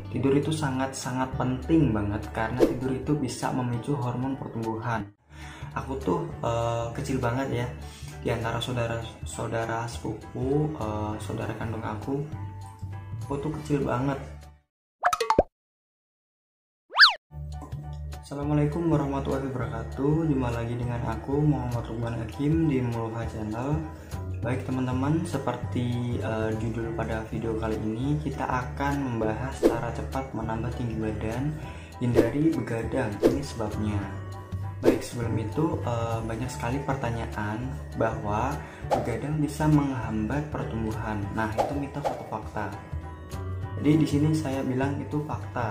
Tidur itu sangat-sangat penting banget karena tidur itu bisa memicu hormon pertumbuhan. Aku tuh kecil banget ya, di antara saudara sepupu, saudara kandung aku tuh kecil banget. Assalamualaikum warahmatullahi wabarakatuh. Jumpa lagi dengan aku Muhammad Rukman Hakim di Mulha Channel. Baik teman-teman, seperti judul pada video kali ini, kita akan membahas cara cepat menambah tinggi badan, hindari begadang. Ini sebabnya. Baik, sebelum itu banyak sekali pertanyaan bahwa begadang bisa menghambat pertumbuhan. Nah, itu mitos atau fakta? Jadi di sini saya bilang itu fakta.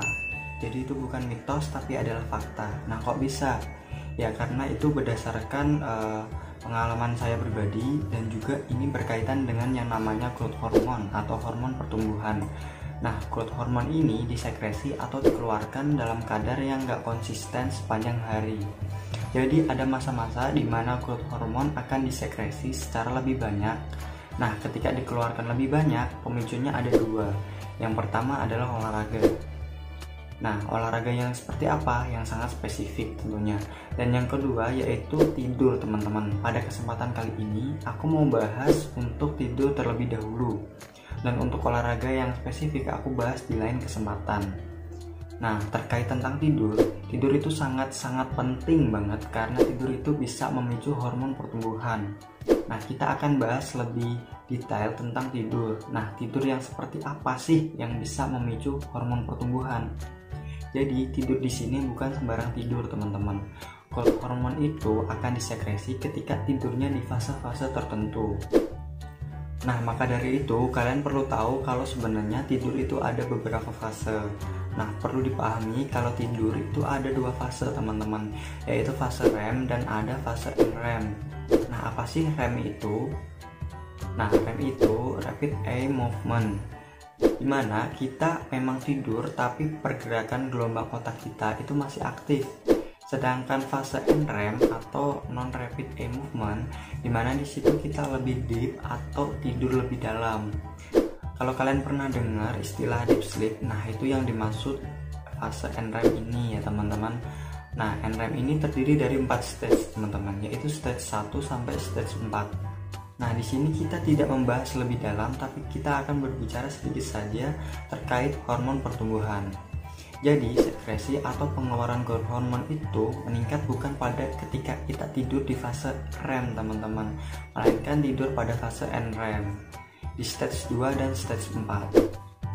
Jadi itu bukan mitos tapi adalah fakta. Nah, kok bisa? Ya karena itu berdasarkan pengalaman saya pribadi, dan juga ini berkaitan dengan yang namanya growth hormone atau hormon pertumbuhan. Nah, growth hormone ini disekresi atau dikeluarkan dalam kadar yang nggak konsisten sepanjang hari. Jadi ada masa-masa di mana growth hormone akan disekresi secara lebih banyak. Nah, ketika dikeluarkan lebih banyak, pemicunya ada dua. Yang pertama adalah olahraga. Nah, olahraga yang seperti apa? Yang sangat spesifik tentunya. Dan yang kedua yaitu tidur, teman-teman. Pada kesempatan kali ini aku mau bahas untuk tidur terlebih dahulu. Dan untuk olahraga yang spesifik aku bahas di lain kesempatan. Nah, terkait tentang tidur itu sangat-sangat penting banget karena tidur itu bisa memicu hormon pertumbuhan. Nah, kita akan bahas lebih detail tentang tidur. Nah, tidur yang seperti apa sih yang bisa memicu hormon pertumbuhan? Jadi tidur di sini bukan sembarang tidur, teman-teman. Growth hormone itu akan disekresi ketika tidurnya di fase-fase tertentu. Nah, maka dari itu kalian perlu tahu kalau sebenarnya tidur itu ada beberapa fase. Nah, perlu dipahami kalau tidur itu ada dua fase, teman-teman, yaitu fase REM dan ada fase NREM. Nah, apa sih REM itu? Nah, REM itu Rapid Eye Movement, dimana kita memang tidur tapi pergerakan gelombang otak kita itu masih aktif. Sedangkan fase NREM atau non rapid eye movement, dimana di situ kita lebih deep atau tidur lebih dalam. Kalau kalian pernah dengar istilah deep sleep, nah itu yang dimaksud fase NREM ini ya teman-teman. Nah, NREM ini terdiri dari 4 stage, teman-teman, yaitu stage 1 sampai stage 4. Nah, di sini kita tidak membahas lebih dalam, tapi kita akan berbicara sedikit saja terkait hormon pertumbuhan. Jadi, sekresi atau pengeluaran growth hormone itu meningkat bukan pada ketika kita tidur di fase REM, teman-teman, melainkan tidur pada fase NREM di stage 2 dan stage 4.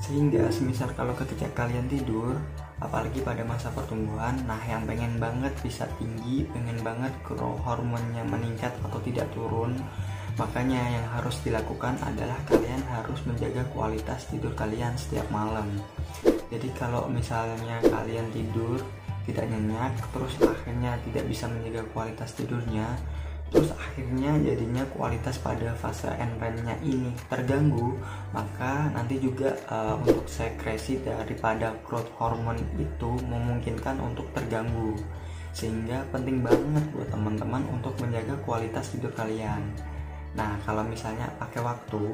Sehingga semisal kalau ketika kalian tidur, apalagi pada masa pertumbuhan, nah yang pengen banget bisa tinggi, pengen banget growth hormonnya meningkat atau tidak turun, makanya yang harus dilakukan adalah kalian harus menjaga kualitas tidur kalian setiap malam. Jadi kalau misalnya kalian tidur tidak nyenyak, terus akhirnya tidak bisa menjaga kualitas tidurnya, terus akhirnya jadinya kualitas pada fase NREM-nya ini terganggu, maka nanti juga untuk sekresi daripada growth hormone itu memungkinkan untuk terganggu. Sehingga penting banget buat teman-teman untuk menjaga kualitas tidur kalian. Nah, kalau misalnya pakai waktu,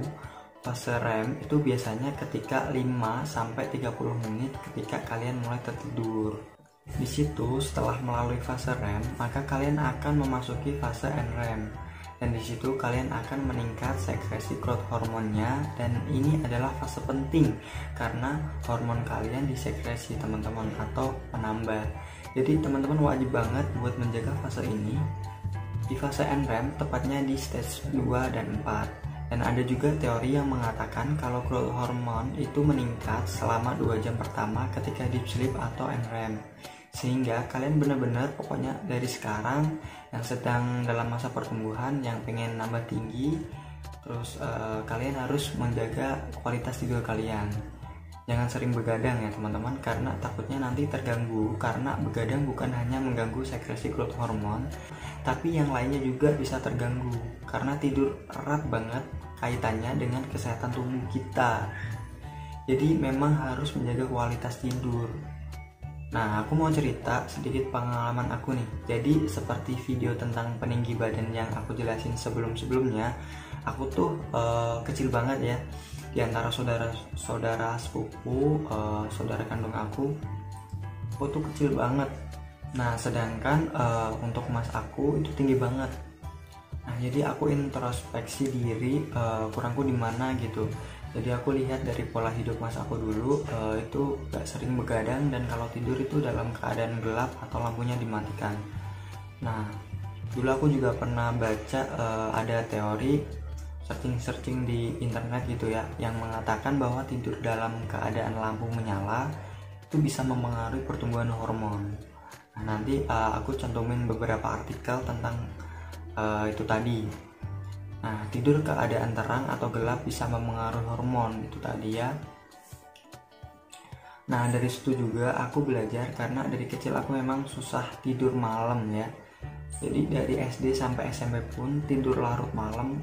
fase REM itu biasanya ketika 5-30 menit ketika kalian mulai tertidur. Di situ setelah melalui fase REM, maka kalian akan memasuki fase NREM. Dan di situ kalian akan meningkat sekresi growth hormonnya, dan ini adalah fase penting karena hormon kalian disekresi, teman-teman, atau menambah. Jadi teman-teman wajib banget buat menjaga fase ini. Di fase NREM tepatnya di stage 2 dan 4. Dan ada juga teori yang mengatakan kalau growth hormone itu meningkat selama 2 jam pertama ketika deep sleep atau NREM. Sehingga kalian benar-benar pokoknya dari sekarang yang sedang dalam masa pertumbuhan, yang pengen nambah tinggi, terus kalian harus menjaga kualitas tidur kalian. Jangan sering begadang ya teman-teman, karena takutnya nanti terganggu. Karena begadang bukan hanya mengganggu sekresi growth hormone, tapi yang lainnya juga bisa terganggu. Karena tidur erat banget kaitannya dengan kesehatan tubuh kita. Jadi memang harus menjaga kualitas tidur. Nah, aku mau cerita sedikit pengalaman aku nih. Jadi seperti video tentang peninggi badan yang aku jelasin sebelum-sebelumnya, aku tuh kecil banget ya. di antara saudara sepupu, saudara kandung aku tuh kecil banget. Nah sedangkan untuk mas aku itu tinggi banget. Nah jadi aku introspeksi diri, kurangku di mana gitu. Jadi aku lihat dari pola hidup mas aku dulu, itu gak sering begadang dan kalau tidur itu dalam keadaan gelap atau lampunya dimatikan. Nah dulu aku juga pernah baca ada teori searching di internet gitu ya, yang mengatakan bahwa tidur dalam keadaan lampu menyala itu bisa mempengaruhi pertumbuhan hormon. Nah nanti aku cantumin beberapa artikel tentang itu tadi. Nah tidur keadaan terang atau gelap bisa mempengaruhi hormon itu tadi ya. Nah dari situ juga aku belajar, karena dari kecil aku memang susah tidur malam ya. Jadi dari SD sampai SMP pun tidur larut malam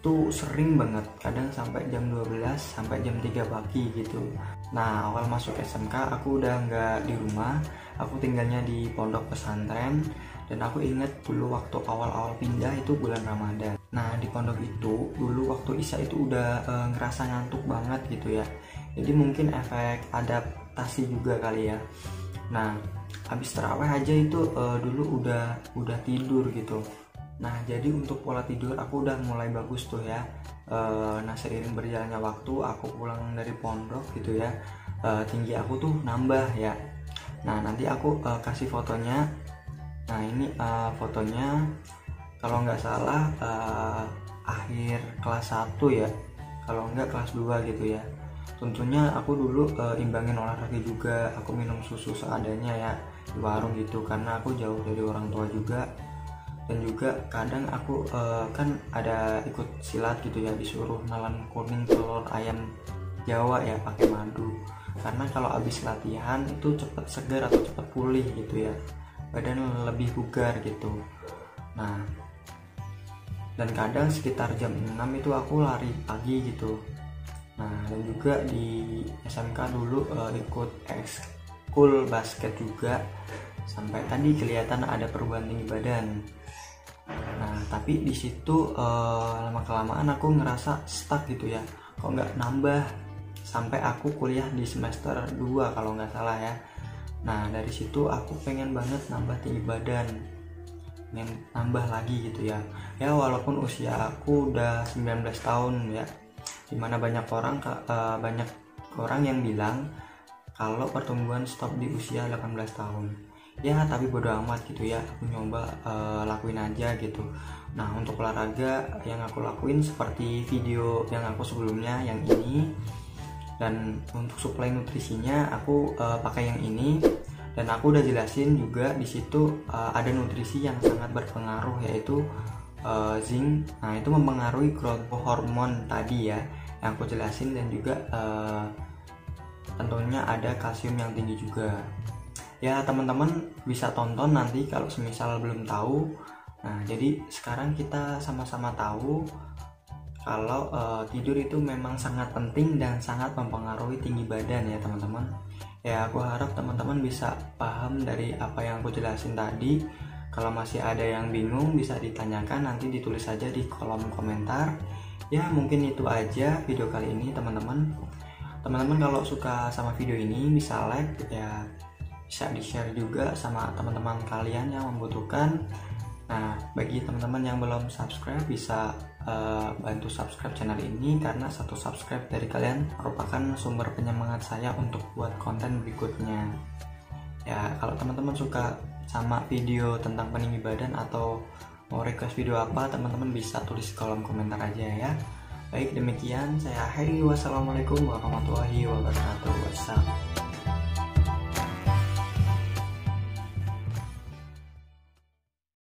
itu sering banget, kadang sampai jam 12 sampai jam 3 pagi gitu. Nah awal masuk SMK aku udah nggak di rumah, aku tinggalnya di pondok pesantren. Dan aku inget dulu waktu awal-awal pindah itu bulan Ramadan. Nah di pondok itu dulu waktu Isya itu udah ngerasa ngantuk banget gitu ya. Jadi mungkin efek adaptasi juga kali ya. Nah habis terawih aja itu dulu udah tidur gitu. Nah jadi untuk pola tidur aku udah mulai bagus tuh ya. Nah seiring berjalannya waktu aku pulang dari pondok gitu ya, tinggi aku tuh nambah ya. Nah nanti aku kasih fotonya. Nah ini fotonya kalau nggak salah akhir kelas 1 ya, kalau nggak kelas 2 gitu ya. Tentunya aku dulu imbangin olahraga juga, aku minum susu seadanya ya di warung gitu, karena aku jauh dari orang tua juga. Dan juga kadang aku kan ada ikut silat gitu ya, disuruh nelan kuning telur ayam Jawa ya pakai madu, karena kalau habis latihan itu cepet segar atau cepet pulih gitu ya, badan lebih bugar gitu. Nah dan kadang sekitar jam 6 itu aku lari pagi gitu. Nah dan juga di SMK dulu ikut ekskul basket juga, sampai tadi kelihatan ada perubahan tinggi badan. Nah tapi di situ lama kelamaan aku ngerasa stuck gitu ya, kok nggak nambah, sampai aku kuliah di semester 2 kalau nggak salah ya. Nah dari situ aku pengen banget nambah tinggi badan, pengen nambah lagi gitu ya. Ya walaupun usia aku udah 19 tahun ya, dimana banyak orang yang bilang kalau pertumbuhan stop di usia 18 tahun. Ya tapi bodo amat gitu ya, aku nyoba lakuin aja gitu. Nah untuk olahraga yang aku lakuin seperti video yang aku sebelumnya yang ini. Dan untuk suplai nutrisinya aku pakai yang ini, dan aku udah jelasin juga di situ ada nutrisi yang sangat berpengaruh, yaitu zinc. Nah itu mempengaruhi growth hormon tadi ya yang aku jelasin, dan juga tentunya ada kalsium yang tinggi juga. Ya teman-teman bisa tonton nanti kalau semisal belum tahu. Nah jadi sekarang kita sama-sama tahu kalau tidur itu memang sangat penting dan sangat mempengaruhi tinggi badan ya teman-teman. Ya aku harap teman-teman bisa paham dari apa yang aku jelasin tadi. Kalau masih ada yang bingung bisa ditanyakan, nanti ditulis saja di kolom komentar. Ya mungkin itu aja video kali ini teman-teman. Teman-teman kalau suka sama video ini bisa like ya, bisa di share juga sama teman-teman kalian yang membutuhkan. Nah bagi teman-teman yang belum subscribe bisa bantu subscribe channel ini, karena satu subscribe dari kalian merupakan sumber penyemangat saya untuk buat konten berikutnya. Ya kalau teman-teman suka sama video tentang peninggi badan atau mau request video apa, teman-teman bisa tulis di kolom komentar aja ya. Baik demikian saya akhiri, wassalamualaikum warahmatullahi wabarakatuh.